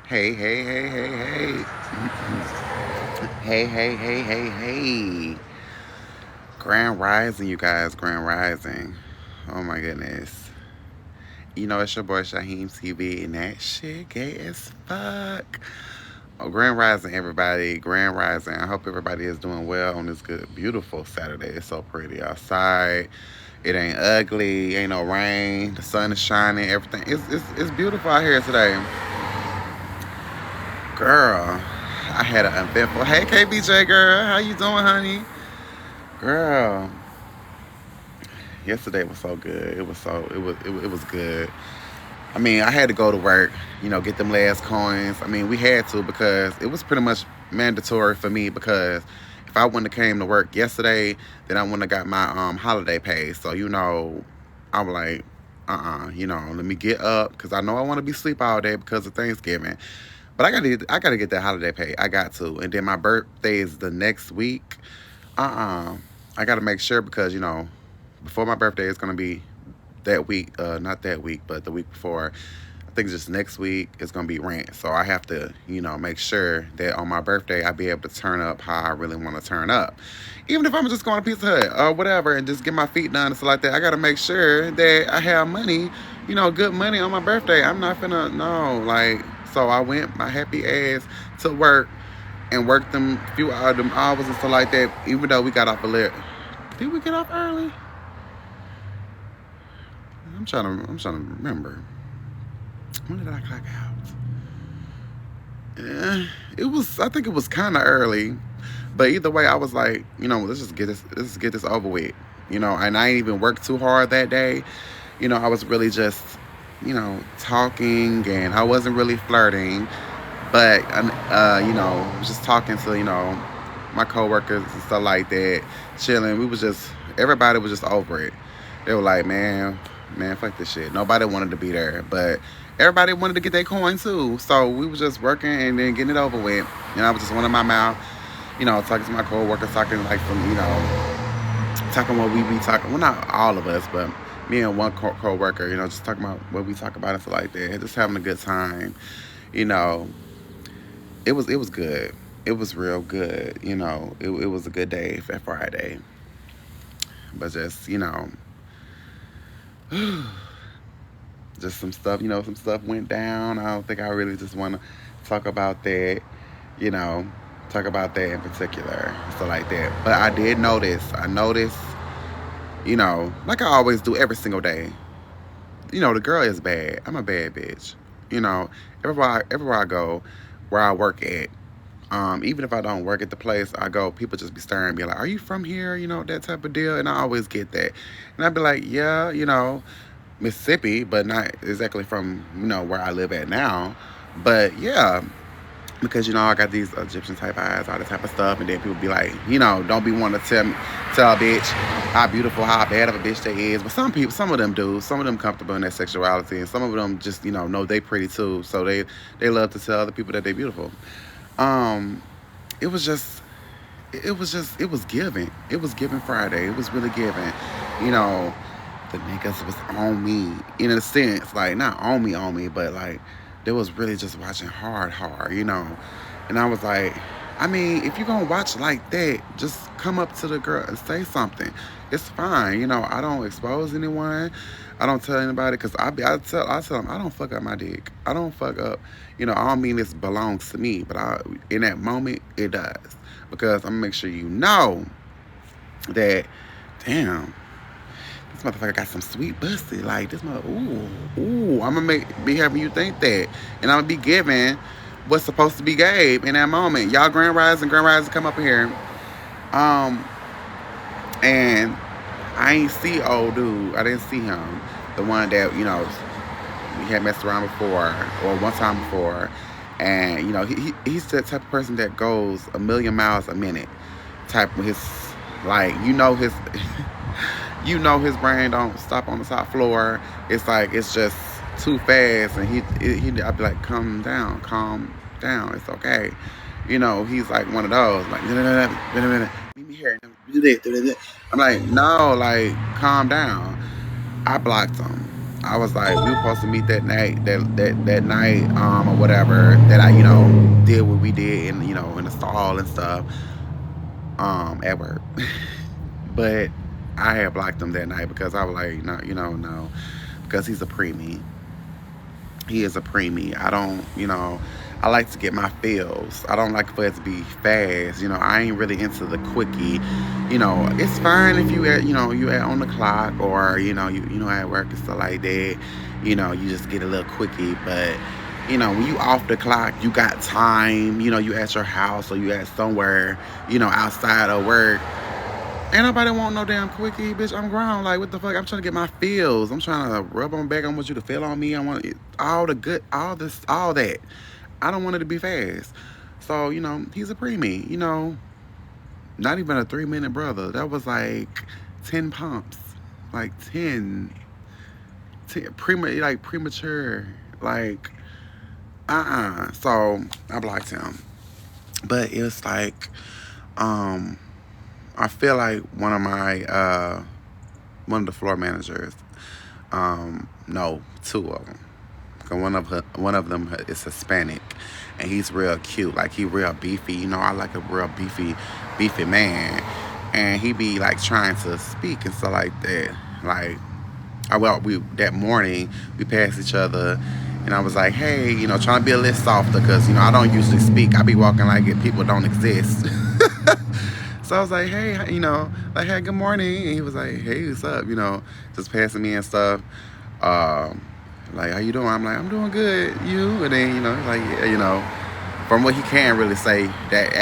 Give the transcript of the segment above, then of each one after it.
Hey, hey, hey, hey, hey. Hey, hey, hey, hey, hey. Grand Rising, you guys. Grand Rising. Oh my goodness. You know, it's your boy Shaheem TV, and that shit gay as fuck. Oh, Grand Rising, everybody. Grand Rising. I hope everybody is doing well on this good, beautiful Saturday. It's so pretty outside. It ain't ugly. Ain't no rain. The sun is shining. Everything. It's beautiful out here today. Girl, I had an eventful. Hey, KBJ girl, how you doing, honey? Girl, yesterday was so good. It was good. I mean, I had to go to work, get them last coins. I mean, we had to because it was pretty much mandatory for me because if I wouldn't have came to work yesterday, then I wouldn't have got my holiday pay. So I was like, let me get up because I know I want to be asleep all day because of Thanksgiving. But I gotta get that holiday pay. I got to, and then my birthday is the next week. I gotta make sure because before my birthday is gonna be that week. Not that week, but the week before. I think just next week is gonna be rent. So I have to, make sure that on my birthday I be able to turn up how I really want to turn up. Even if I'm just going to Pizza Hut or whatever and just get my feet done and stuff like that, I gotta make sure that I have money, good money on my birthday. I'm not finna no like. So I went my happy ass to work and worked them few them hours and stuff like that. Even though we got off a little, did we get off early? I'm trying to remember. When did I clock out? It was. I think it was kind of early, but either way, I was like, let's just get this over with. And I ain't even worked too hard that day. I was really just, talking, and I wasn't really flirting, but I was just talking to my coworkers and stuff like that, chilling. We was just everybody was just over it. They were like, man, fuck this shit. Nobody wanted to be there, but everybody wanted to get their coin too. So we was just working and then getting it over with. And I was just running my mouth, talking to my coworkers, talking like from talking what we be talking. Well, not all of us, but me and one coworker, just talking about what we talk about and stuff like that. Just having a good time. You know, it was good. It was real good. It was a good day for Friday. But just just some stuff went down. I don't think I really just want to talk about that, you know, talk about that in particular, stuff like that. But I noticed, like I always do every single day. The girl is bad. I'm a bad bitch. You know, everywhere I go, where I work at, even if I don't work at the place I go, people just be staring at me like, "Are you from here?" That type of deal, and I always get that, and I'd be like, "Yeah, Mississippi, but not exactly from where I live at now, but yeah." Because I got these Egyptian type eyes, all that type of stuff, and then people be like, don't be wanting to tell a bitch how beautiful, how bad of a bitch they is. But some of them do. Some of them comfortable in their sexuality, and some of them just know they pretty too, so they love to tell other people that they beautiful. Um, it was just it was giving. It was giving Friday. It was really giving. You know, the niggas was on me in a sense, like not on me, but like they was really just watching hard. And I was like, I mean, if you're gonna watch like that, just come up to the girl and say something. It's fine. I don't expose anyone. I don't tell anybody because I tell them I don't fuck up my dick. I don't fuck up. I don't mean this belongs to me, but in that moment it does because I'm gonna make sure that. Damn, this motherfucker got some sweet pussy. Like this mother, ooh. I'm gonna be having you think that, and I'm gonna be giving what's supposed to be gave in that moment. Y'all, Grand Rising, come up here. Um, and I ain't see old dude. I didn't see him. The one that we had messed around before or one time before, and he's the type of person that goes a million miles a minute. Type of his like his his brain don't stop on the top floor. It's like it's just too fast, and I'd be like, calm down, it's okay. He's like one of those like meet me here, do this. I'm like, no, like calm down. I blocked him. I was like, we were supposed to meet that night, that night, or whatever. That I, did what we did in, in the stall and stuff, at work. But I had blocked him that night because I was like, no, no, because he's a preemie. He is a preemie. I don't, I like to get my feels. I don't like for it to be fast. I ain't really into the quickie. It's fine if you at, you at on the clock, or at work and stuff like that. You just get a little quickie. But when you off the clock, you got time. You at your house, or you at somewhere, outside of work. Ain't nobody want no damn quickie, bitch. I'm grown. Like, what the fuck? I'm trying to get my feels. I'm trying to rub on back. I want you to feel on me. I want all the good, all this, all that. I don't want it to be fast. So, he's a preemie. Not even a 3-minute brother. That was like 10 pumps. Like 10 like premature. Like, So, I blocked him. But it was like, I feel like one of the floor managers, no, two of them. One of them is Hispanic, and he's real cute. Like, he real beefy. I like a real beefy man, and he be like trying to speak and stuff like that. Like, we that morning we passed each other, and I was like, hey, trying to be a little softer, because I don't usually speak. I be walking like people don't exist. So I was like, hey, like, hey, good morning. And he was like, hey, what's up? Just passing me and stuff. Like, how you doing? I'm like, I'm doing good. You? And then, he's like, yeah, from what he can really say, that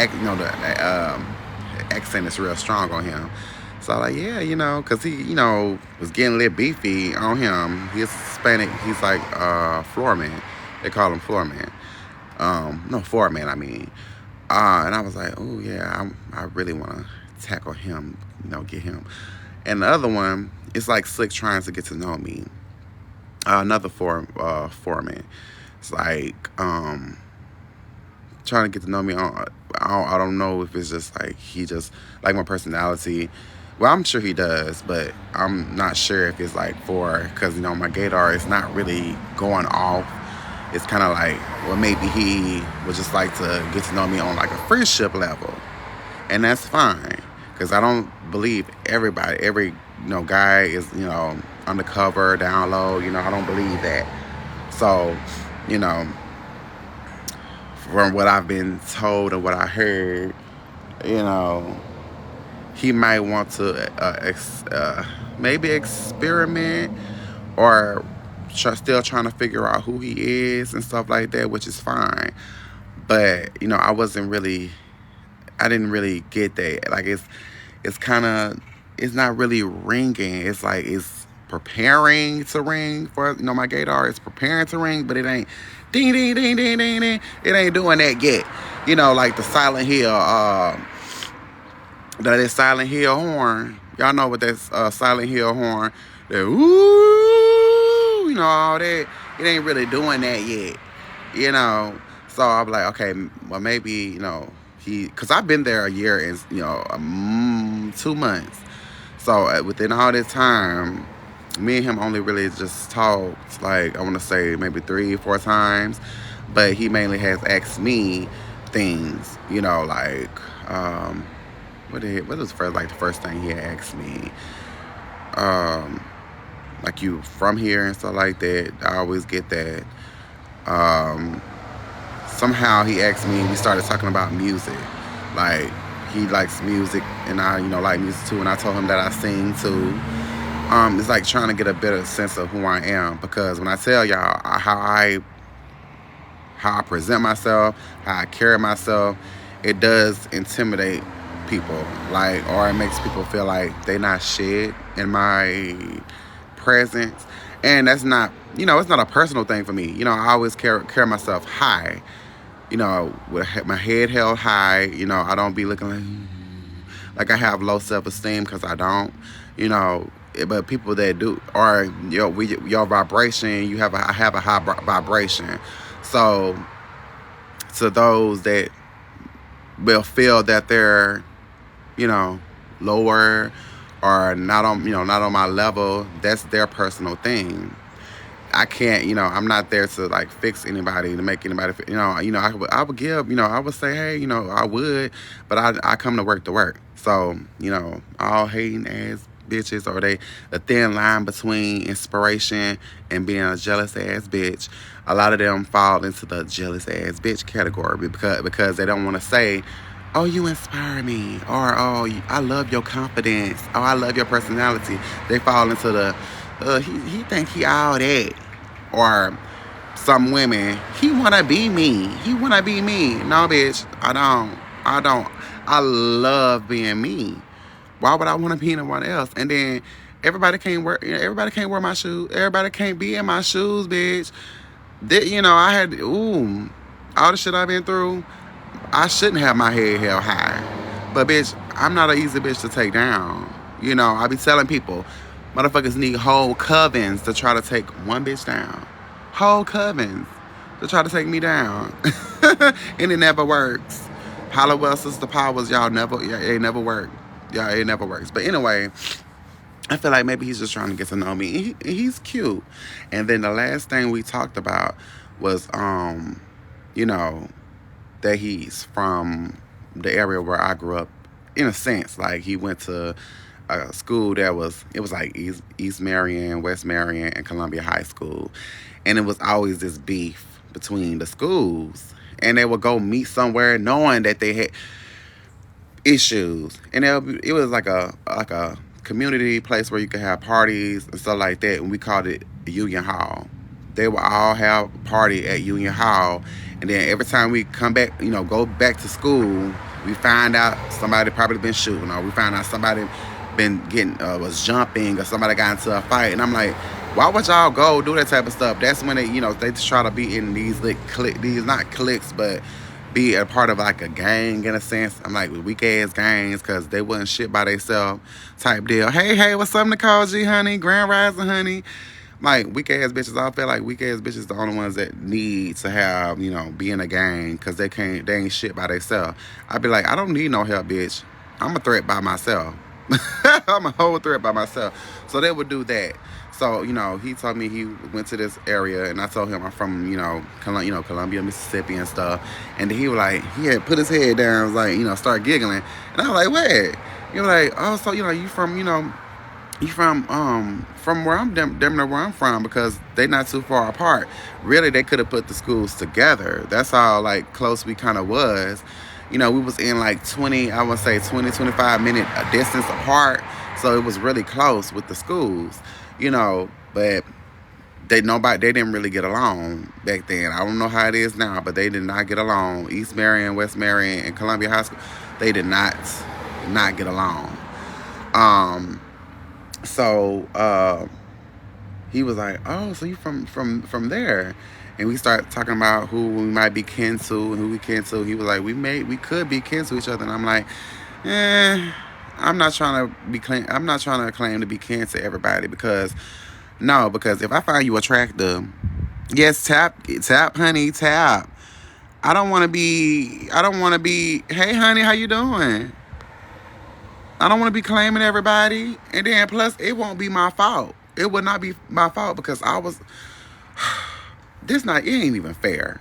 accent is real strong on him. So I was like, yeah, because he, was getting a little beefy on him. He's Hispanic. He's like floorman. They call him floorman. No, foreman, I mean. And I was like, oh, yeah, I really want to tackle him, get him. And the other one, it's like slick trying to get to know me. Another foreman. It's like trying to get to know me. I don't know if it's just like he just like my personality. Well, I'm sure he does, but I'm not sure if it's like because, my gaydar is not really going off. It's kind of like, well, maybe he would just like to get to know me on like a friendship level. And that's fine, because I don't believe every guy is, undercover, down low. I don't believe that. So, from what I've been told and what I heard, he might want to maybe experiment, or still trying to figure out who he is and stuff like that, which is fine. But I didn't really get that. Like, it's kind of, it's not really ringing. It's like it's preparing to ring for, my gaydar is preparing to ring, but it ain't ding ding ding ding ding ding. It ain't doing that yet. Like the Silent Hill, that Silent Hill horn. Y'all know what that's Silent Hill horn. That ooh, all that. It ain't really doing that yet. So I'm like, okay, well, maybe, because I've been there a year and 2 months. So within all this time, me and him only really just talked, like, I want to say maybe 3-4 times, but he mainly has asked me things, like, what was the first thing he asked me? Like, you from here and stuff like that. I always get that. Somehow he asked me, we started talking about music. Like, he likes music, and I, like music too, and I told him that I sing too. It's like trying to get a better sense of who I am, because when I tell y'all how I present myself, how I carry myself, it does intimidate people, like, or it makes people feel like they not shit in my presence. And that's not, it's not a personal thing for me. I always carry myself high, with my head held high. I don't be looking like I have low self-esteem, because I don't, but people that do, or your vibration, I have a high vibration. So to those that will feel that they're, lower or not on my level, that's their personal thing. I can't, I'm not there to like fix anybody to make anybody, I would give, I would say, hey, I would, but I come to work. So, all hating ass bitches, or they a thin line between inspiration and being a jealous ass bitch. A lot of them fall into the jealous ass bitch category because they don't want to say, oh, you inspire me, or oh, I love your confidence, oh, I love your personality. They fall into the he think he all that, or some women, he wanna be me, no bitch, I don't. I love being me. Why would I want to be anyone else? And then everybody can't wear my shoes, everybody can't be in my shoes, bitch. I had all the shit I've been through. I shouldn't have my head held high. But bitch, I'm not an easy bitch to take down. I be telling people, motherfuckers need whole covens to try to take one bitch down. Whole covens to try to take me down. And it never works. Hollowell Sister Powers, it never work. Yeah, it never works. But anyway, I feel like maybe he's just trying to get to know me. He's cute. And then the last thing we talked about was, you know, that he's from the area where I grew up. In a sense, like he went to a school it was like East Marion, West Marion, and Columbia High School, and it was always this beef between the schools, and they would go meet somewhere knowing that they had issues, and it was like a community place where you could have parties and stuff like that, and we called it Union Hall. They would all have a party at Union Hall, and then every time we come back, go back to school, we find out somebody probably been shooting, or we find out somebody been getting was jumping, or somebody got into a fight, and I'm like, why would y'all go do that type of stuff? That's when they just try to be in these these not cliques, but be a part of like a gang in a sense. I'm like, weak ass gangs, because they wasn't shit by themselves type deal. Hey, what's up, Nicole G, honey? Grand Rising, honey. Like, weak ass bitches, I feel like weak ass bitches the only ones that need to have, be in a gang, because they ain't shit by themselves. I'd be like, I don't need no help, bitch. I'm a threat by myself. I'm a whole threat by myself. So they would do that. So, he told me he went to this area, and I told him I'm from, Columbia, Mississippi and stuff. And he was like, he had put his head down, was like, start giggling. And I was like, what? He was like, oh, so, you from, you from where I'm, damn near where I'm from, because they not too far apart. Really, they could have put the schools together. That's how, like, close we kind of was. We was in, like, 25 minute distance apart. So it was really close with the schools. But they didn't really get along back then. I don't know how it is now, but they did not get along. East Marion, West Marion, and Columbia High School, they did not get along. So he was like, oh, so you from there? And we started talking about who we might be kin to and who we kin to. He was like, we could be kin to each other. And I'm like, I'm not trying to claim to be kin to everybody, because if I find you attractive, yes, tap, honey, tap. I don't want to be, hey, honey, how you doing? I don't want to be claiming everybody. And then plus, it won't be my fault. It would not be my fault, because it ain't even fair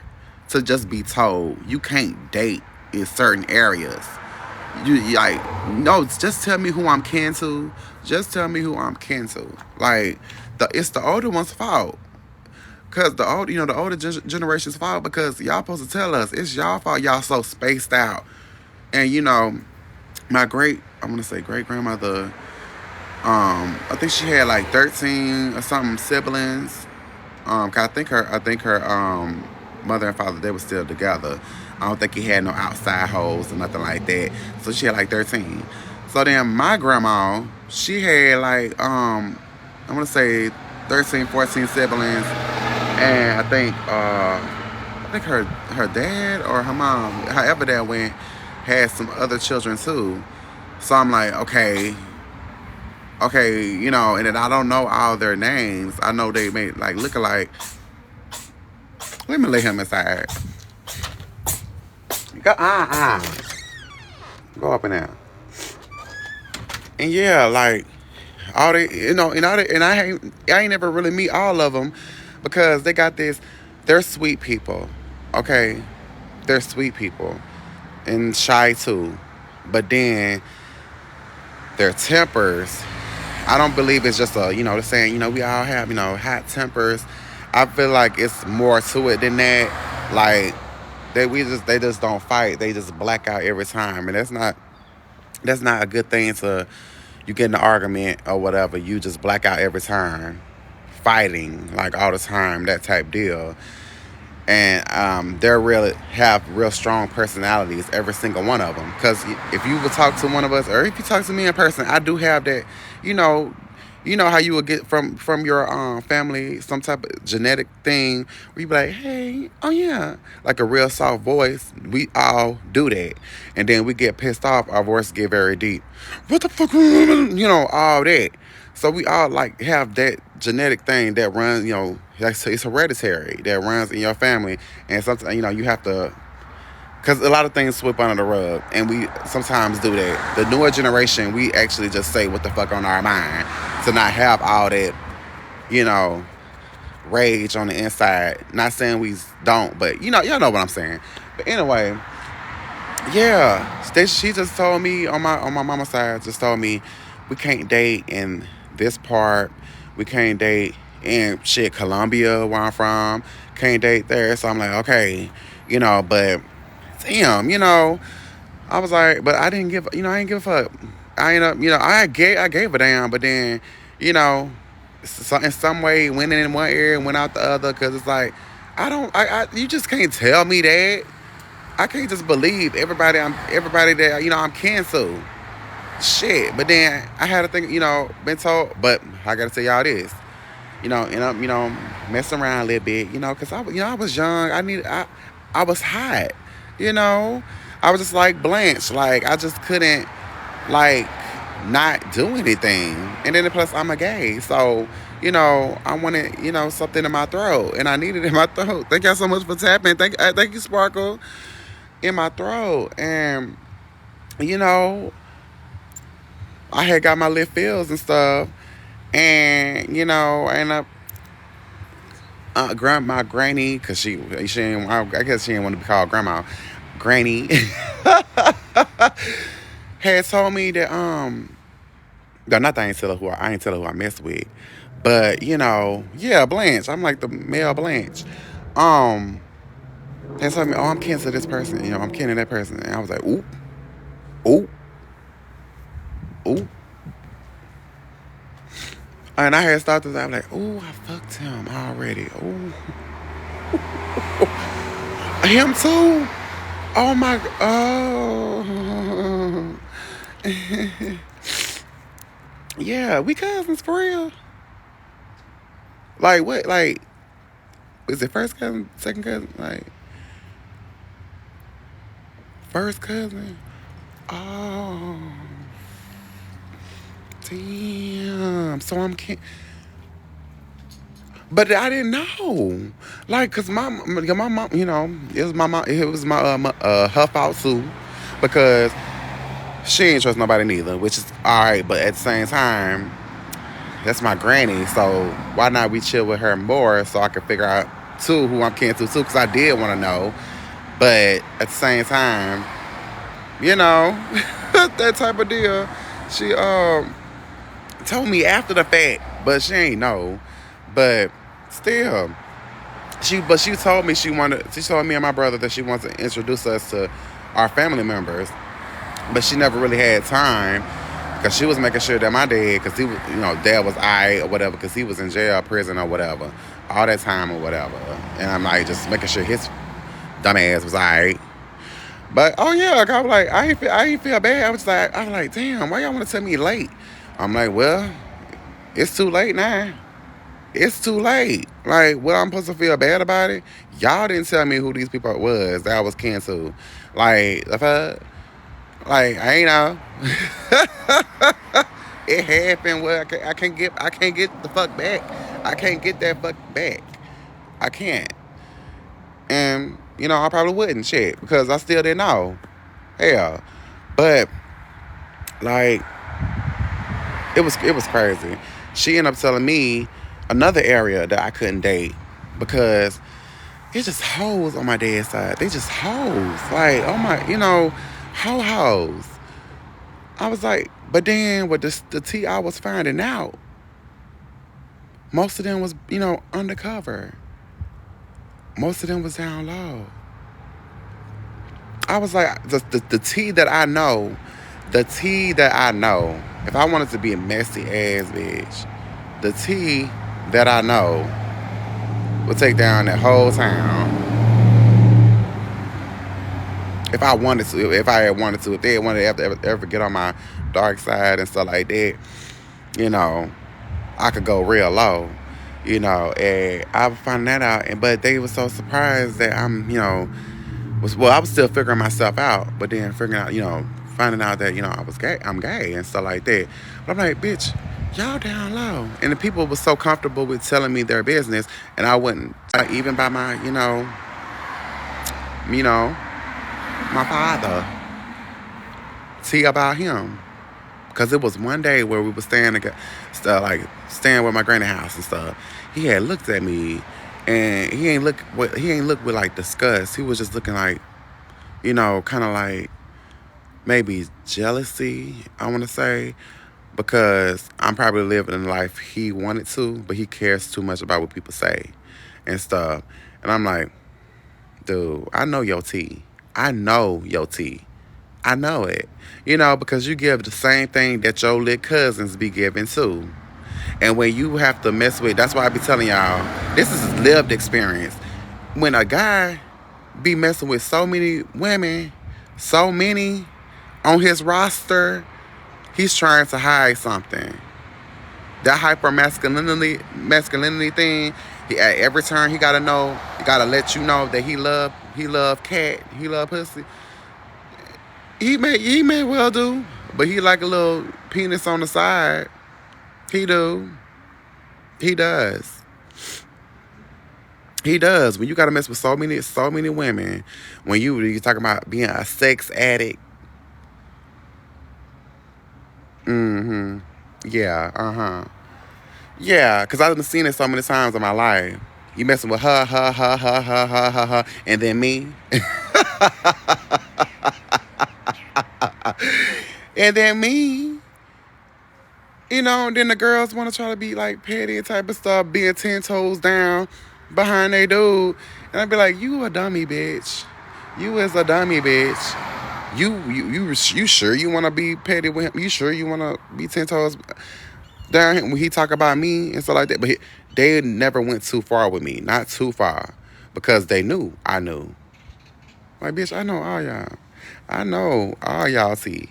to just be told you can't date in certain areas. You like, no, just tell me who I'm kin to. Just tell me who I'm kin to. Like, it's the older one's fault. Because the older generation's fault, because y'all supposed to tell us it's y'all fault. Y'all so spaced out. And my great grandmother, I think she had like 13 or something siblings. 'Cause I think her mother and father, they were still together. I don't think he had no outside hoes or nothing like that. So she had like 13. So then my grandma, she had like I'm gonna say 13, 14 siblings, and I think her dad or her mom, however that went, had some other children too. So I'm like, okay, and then I don't know all their names. I know they may like look alike. Let me lay him aside. Go up and down. And yeah, like all they, and I ain't never really meet all of them, because they got this. They're sweet people, okay? They're sweet people and shy too, but then their tempers. I don't believe it's just the saying, we all have, hot tempers. I feel like it's more to it than that. Like they just don't fight. They just black out every time, and that's not a good thing. To you get in an argument or whatever, you just black out every time, fighting like all the time, that type deal. And they're really have real strong personalities, every single one of them. Because if you would talk to one of us, or if you talk to me in person, I do have that. You know, you know how you would get from your family some type of genetic thing where you be like, hey, oh yeah, like a real soft voice. We all do that, and then we get pissed off. Our voice get very deep. What the fuck, all that. So we all like have that genetic thing that runs, like it's hereditary that runs in your family, and sometimes you have to, because a lot of things sweep under the rug, and we sometimes do that. The newer generation, we actually just say what the fuck on our mind to not have all that, rage on the inside. Not saying we don't, but y'all know what I'm saying. But anyway, yeah, she just told me on my mama's side, just told me we can't date in this part. We can't date in Colombia, where I'm from. Can't date there. So I'm like, okay, but damn, I was like, but I didn't give, I didn't give a fuck. I ended up, I gave a damn, but then, so in some way went in one ear and went out the other, because it's like, you just can't tell me that. I can't just believe everybody that, I'm canceled. Shit. But then I had to think, been told, but I gotta tell y'all this, and I'm, messing around a little bit, because I was young. I was hot, I was just like Blanche. Like, I just couldn't, like, not do anything. And then plus I'm a gay. So, I wanted, something in my throat, and I needed it in my throat. Thank y'all so much for tapping. Thank you, Sparkle, in my throat. And, I had got my lip fills and stuff. And, I ended up, my granny, because she didn't, I guess she didn't want to be called grandma. Granny had told me that, no, not that I ain't tell her who I messed with. But, yeah, Blanche. I'm like the male Blanche. They told me, oh, I'm kin to this person. I'm kin to that person. And I was like, ooh, ooh, ooh. And I had started to, I'm like, ooh, I fucked him already. Ooh. Him too? Oh my, oh. Yeah, we cousins for real. Like, what, like, is it first cousin, second cousin? Like, first cousin? Oh. Damn. So I'm can't. But I didn't know. Like, cause my mom, it was her fault too, because she ain't trust nobody neither, which is alright. But at the same time, that's my granny. So why not we chill with her more, so I can figure out too who I'm kin to too, because I did want to know. But at the same time, that type of deal. She told me after the fact, but she ain't know. But still, she told me she told me and my brother that she wants to introduce us to our family members, but she never really had time, because she was making sure that my dad, because he was, dad was alright or whatever, because he was in jail, prison or whatever, all that time or whatever. And I'm like, just making sure his dumb ass was alright. But oh yeah, I was like, I ain't feel bad. I was like, damn, why y'all want to tell me late? I'm like, well, it's too late now. It's too late. Like, what, I'm supposed to feel bad about it? Y'all didn't tell me who these people was that I was canceled. Like, the fuck? Like, I ain't know. It happened. Well, I can't get the fuck back. I can't get that fuck back. I can't. And, I probably wouldn't, shit, because I still didn't know. Hell. But, like, it was crazy. She ended up telling me another area that I couldn't date. because it's just hoes on my dad's side. They just hoes. Like, oh my, hoes. I was like, but then with the tea I was finding out, most of them was, undercover. Most of them was down low. I was like, the tea that I know, if I wanted to be a messy ass bitch, the tea that I know would take down that whole town. If I wanted to, if I had wanted to, if they had wanted to ever get on my dark side and stuff like that, you know, I could go real low, and I would find that out. But they were so surprised that I was still figuring myself out, but then figuring out, finding out that, I was gay, I'm gay and stuff like that. But I'm like, bitch, y'all down low. And the people were so comfortable with telling me their business, and I wouldn't, even by my, my father, see about him. Because it was one day where we were staying with my granny house and stuff. He had looked at me, and he ain't look with like disgust. He was just looking like, kind of like maybe jealousy, I want to say, because I'm probably living the life he wanted to, but he cares too much about what people say and stuff. And I'm like, dude, I know your tea. I know your tea. I know it. Because you give the same thing that your lit cousins be giving too. And when you have to mess with, that's why I be telling y'all, this is lived experience. When a guy be messing with so many women, so many on his roster, he's trying to hide something. That hyper masculinity thing, at every turn he gotta know, he gotta let you know that he love cat, he love pussy. He may well do, but he like a little penis on the side. He do. He does. He does. When you gotta mess with so many women, when you talking about being a sex addict. Mm-hmm. Yeah, uh-huh. Yeah, because I've seen it so many times in my life. You messing with her, and then me. And then me. And then the girls want to try to be like petty type of stuff, being 10 toes down behind they dude. And I'd be like, you a dummy, bitch. You is a dummy, bitch. You sure you want to be petty with him? You sure you want to be 10 toes down when he talk about me and stuff like that? But they never went too far with me. Not too far. Because they knew I knew. Like, bitch, I know all y'all. I know all y'all see.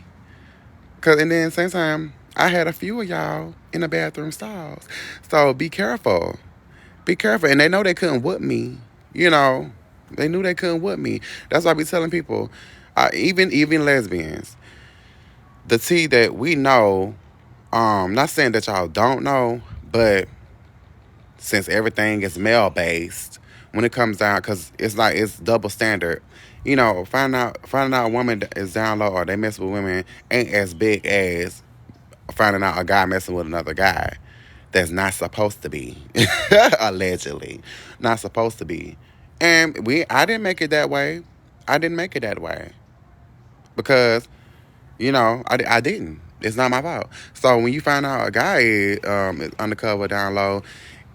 And then same time, I had a few of y'all in the bathroom stalls. So be careful. Be careful. And they know they couldn't whoop me. They knew they couldn't whoop me. That's why I be telling people, even lesbians, the tea that we know, not saying that y'all don't know, but since everything is male-based, when it comes down, because it's double standard. Finding out a woman is down low or they mess with women ain't as big as finding out a guy messing with another guy that's not supposed to be. Allegedly. Not supposed to be. And I didn't make it that way. I didn't make it that way. Because, I didn't. It's not my fault. So when you find out a guy is undercover down low,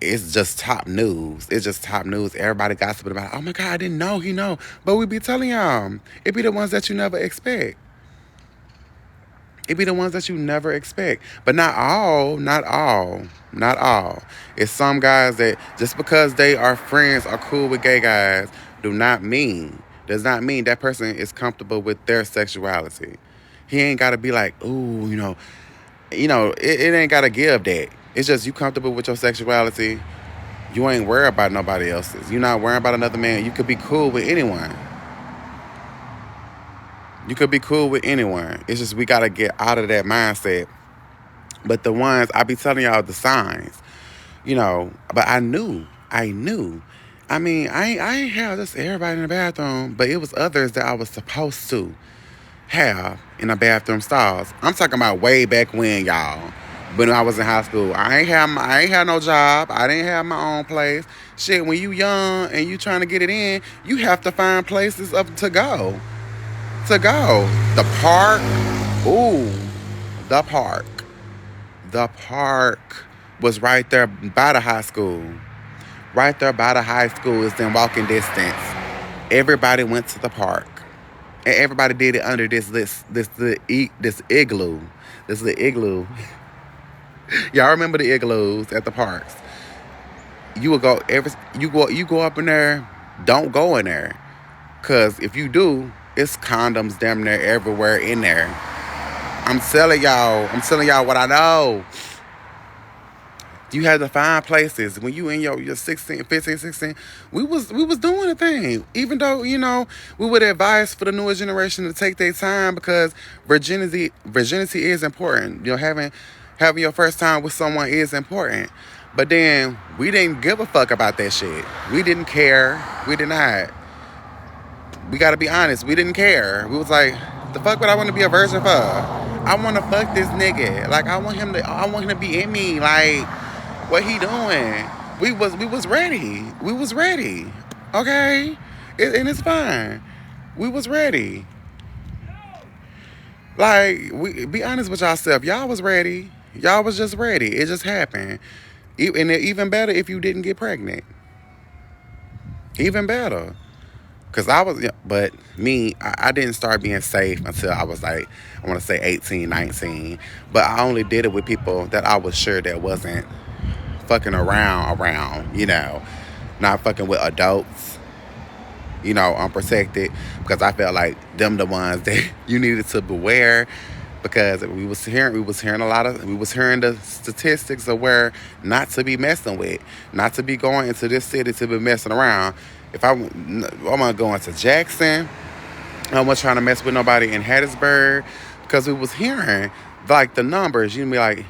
it's just top news. It's just top news. Everybody gossiping about it. Oh my God, I didn't know he know. But we be telling y'all. It be the ones that you never expect. It be the ones that you never expect. But not all. Not all. Not all. It's some guys that just because they are friends or cool with gay guys does not mean that person is comfortable with their sexuality. He ain't got to be like, ooh, it ain't got to give that. It's just you comfortable with your sexuality. You ain't worried about nobody else's. You're not worrying about another man. You could be cool with anyone. You could be cool with anyone. It's just we got to get out of that mindset. But the ones, I be telling y'all the signs, but I knew. I mean, I ain't have just everybody in the bathroom, but it was others that I was supposed to have in the bathroom stalls. I'm talking about way back when, y'all. When I was in high school, I ain't had no job. I didn't have my own place. Shit, when you young and you trying to get it in, you have to find places up to go. To go. The park. Ooh, the park. The park was right there by the high school. Right there by the high school is in walking distance. Everybody went to the park. And everybody did it under this igloo. This is the igloo. Y'all remember the igloos at the parks? You would go you go up in there. Don't go in there, cause if you do, it's condoms damn near everywhere in there. I'm telling y'all. I'm telling y'all what I know. You had to find places when you in your 16, 15, 16. We was doing the thing. Even though, we would advise for the newer generation to take their time because virginity is important. Having your first time with someone is important. But then we didn't give a fuck about that shit. We didn't care. We did not. We gotta be honest, we didn't care. We was like, the fuck would I want to be a virgin for? I want to fuck this nigga. Like I want him to be in me. Like, what he doing? We was ready. We was ready. Okay? And it's fine. We was ready. Like, be honest with yourself. Y'all was ready. Y'all was just ready. It just happened. And even better if you didn't get pregnant. Even better. Because but me, I didn't start being safe until I was like, I want to say 18, 19. But I only did it with people that I was sure that wasn't fucking around, not fucking with adults, unprotected, because I felt like them the ones that you needed to beware, because we was hearing the statistics of where not to be messing with, not to be going into this city to be messing around. If I'm gonna go into Jackson, I wasn't trying to mess with nobody in Hattiesburg, because we was hearing like the numbers. You know, like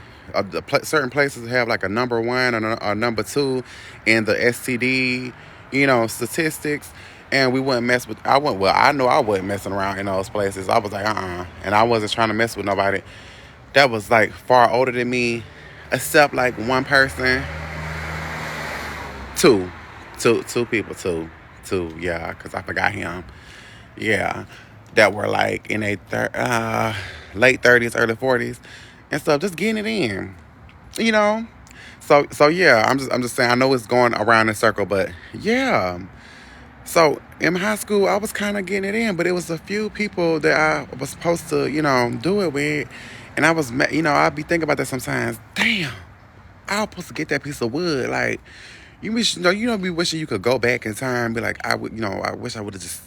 certain places have like a number 1 or a number 2 in the STD, statistics. And we wouldn't mess with. I know I wasn't messing around in those places. I was like, and I wasn't trying to mess with nobody that was like far older than me, except like one person, two people, yeah, because I forgot him. Yeah, that were like in a late 30s, early 40s, and stuff, just getting it in, you know. So yeah, I'm just saying. I know it's going around in a circle, but yeah. So in high school, I was kind of getting it in, but it was a few people that I was supposed to, do it with, and I was, I'd be thinking about that sometimes. Damn, I was supposed to get that piece of wood. Like, you wish, be wishing you could go back in time, be like, I wish I would have just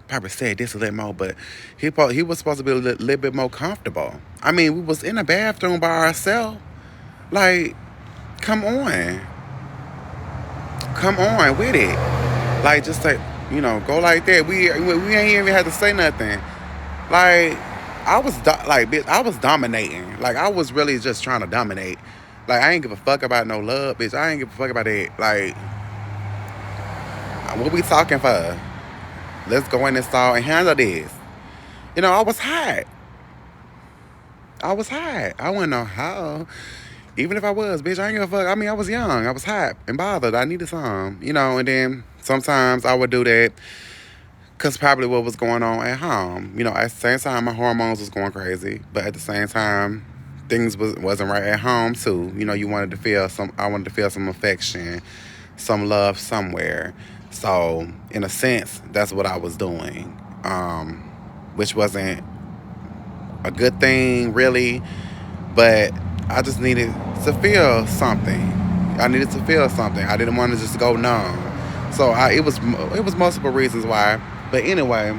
probably said this a little more, but he was supposed to be a little bit more comfortable. I mean, we was in the bathroom by ourselves. Like, come on with it. Like, just like, go like that. We ain't even had to say nothing. Like, bitch, I was dominating. Like, I was really just trying to dominate. Like, I ain't give a fuck about no love, bitch. I ain't give a fuck about it. Like, what we talking for? Let's go in this stall and handle this. I was hot. I wouldn't know how. Even if I was, bitch, I ain't give a fuck. I mean, I was young. I was hot and bothered. I needed some, and then sometimes I would do that because probably what was going on at home. At the same time, my hormones was going crazy. But at the same time, things wasn't right at home, too. I wanted to feel some affection, some love somewhere. So, in a sense, that's what I was doing, which wasn't a good thing, really. But I just needed to feel something. I didn't want to just go numb. So it was multiple reasons why. But anyway,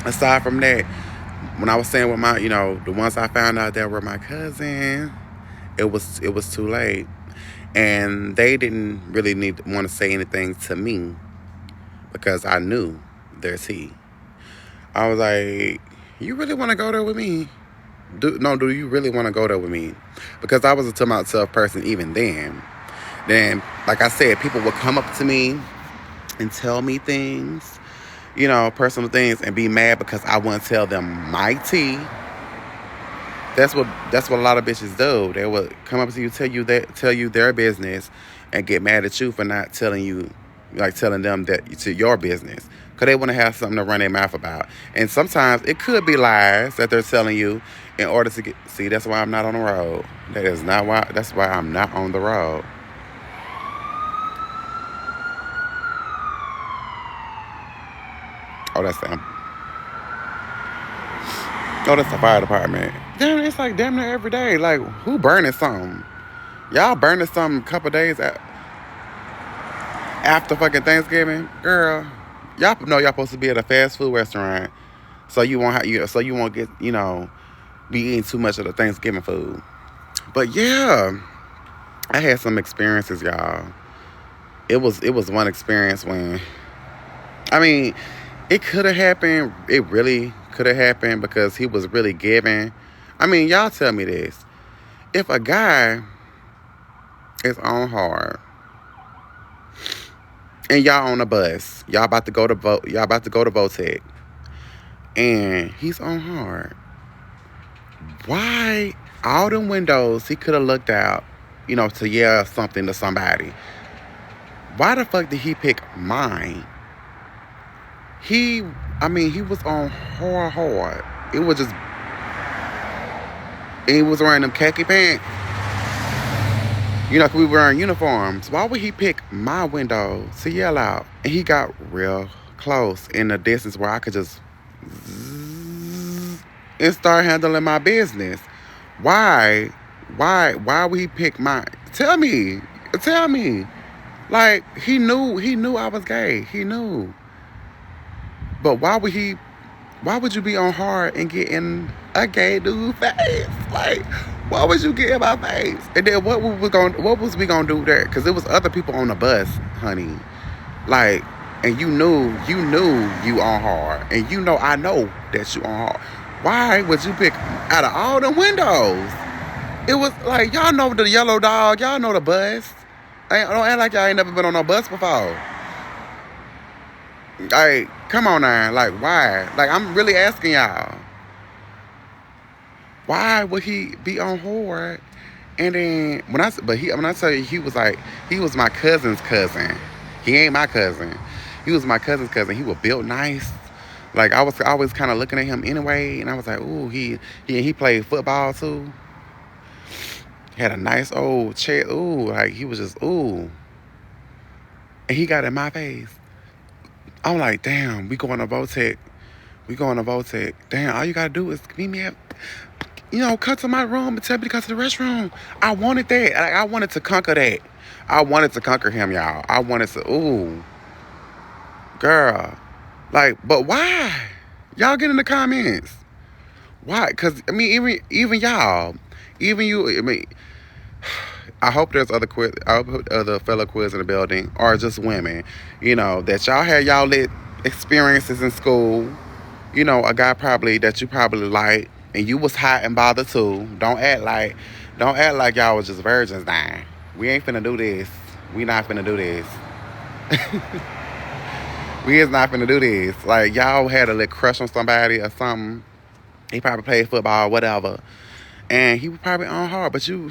aside from that, when I was saying with my, the ones I found out that were my cousin, it was too late, and they didn't really want to say anything to me because I knew their tea. I was like, you really want to go there with me? Do you really want to go there with me? Because I was a to myself person even then. Then, like I said, people would come up to me and tell me things, personal things, and be mad because I wouldn't tell them my tea. That's what a lot of bitches do. They will come up to you, tell you their business, and get mad at you for not telling you, like telling them that it's your business, because they want to have something to run their mouth about. And sometimes it could be lies that they're telling you in order to get. See, that's why I'm not on the road. That is not why. That's why I'm not on the road. Oh, that's them. Oh, that's the fire department. Damn, it's like damn near every day. Like, who burning something? Y'all burning something a couple days after fucking Thanksgiving, girl. Y'all know y'all supposed to be at a fast food restaurant, so so you won't get be eating too much of the Thanksgiving food. But yeah, I had some experiences, y'all. It was one experience when I mean it could have happened. It really could have happened because he was really giving. I mean, y'all tell me this: if a guy is on hard and y'all on a bus, y'all about to go to Votech, and he's on hard. Why all them windows he could have looked out, to yell something to somebody? Why the fuck did he pick mine? He, I mean, he was on hard. It was just, and he was wearing them khaki pants. 'Cause we were wearing uniforms. Why would he pick my window to yell out? And he got real close in the distance where I could just and start handling my business. Why? Why would he pick my? Tell me. Tell me. Like he knew I was gay. He knew. But why would you be on hard and get in a gay dude's face? Like, why would you get in my face? And then what was we gonna do there? Cause there was other people on the bus, honey. Like, and you on hard. And I know that you on hard. Why would you pick out of all the windows? It was like, y'all know the yellow dog, y'all know the bus. Don't act like y'all ain't never been on no bus before. Like, come on now. Like, why? Like, I'm really asking y'all. Why would he be on hard? And then when I tell you he was my cousin's cousin. He ain't my cousin. He was my cousin's cousin. He was built nice. Like I was always kind of looking at him anyway, and I was like, ooh, he played football too. Had a nice old chest. Ooh, like he was just ooh. And he got in my face. I'm like, damn, we going to Votech. We going to Votech. Damn, all you gotta do is meet me at, come to my room and tell me to come to the restroom. I wanted that. Like, I wanted to conquer that. I wanted to conquer him, y'all. I wanted to, ooh, girl. Like, but why? Y'all get in the comments. Why? Because, I mean, even y'all, even you, I mean, I hope there's I hope other fellow queers in the building, or just women, that y'all had y'all lit experiences in school. A guy that you probably like, and you was hot and bothered too. Don't act like y'all was just virgins now. We ain't finna do this. We not finna do this. We is not finna do this. Like, y'all had a little crush on somebody or something. He probably played football, whatever. And he was probably on hard, but you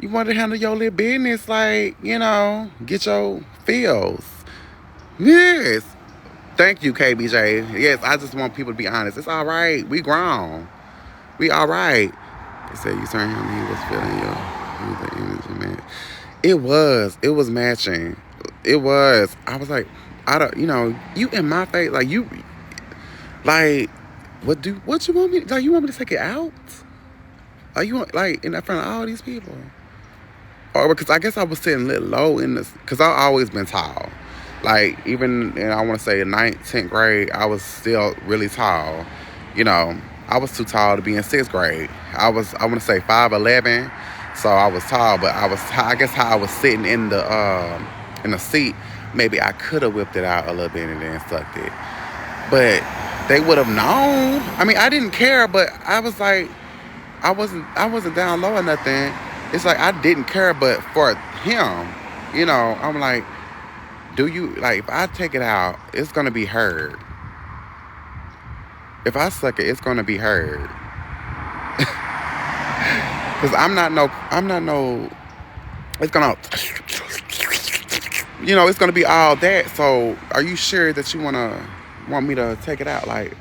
want to handle your little business, like, get your feels. Yes. Thank you, KBJ. Yes, I just want people to be honest. It's all right. We grown. We all right. They said you turned him, he was feeling you. He was the energy man. It was. It was matching. It was. I was like, you in my face. Like, you, like, what you want me, like, you want me to take it out? Are you, like, in front of all these people? Or because I guess I was sitting a little low in this, because I've always been tall. Like, even in, I want to say, 9th, 10th grade, I was still really tall. I was too tall to be in 6th grade. I want to say 5'11", so I was tall, but I guess how I was sitting in the seat, maybe I could have whipped it out a little bit and then sucked it. But they would have known. I mean, I didn't care, but I was like, I wasn't down low or nothing. It's like I didn't care, but for him, I'm like, do you, like, if I take it out, it's gonna be heard. If I suck it, it's gonna be heard. Cause I'm not no. It's gonna, it's gonna be all that. So, are you sure that you want me to take it out? Like,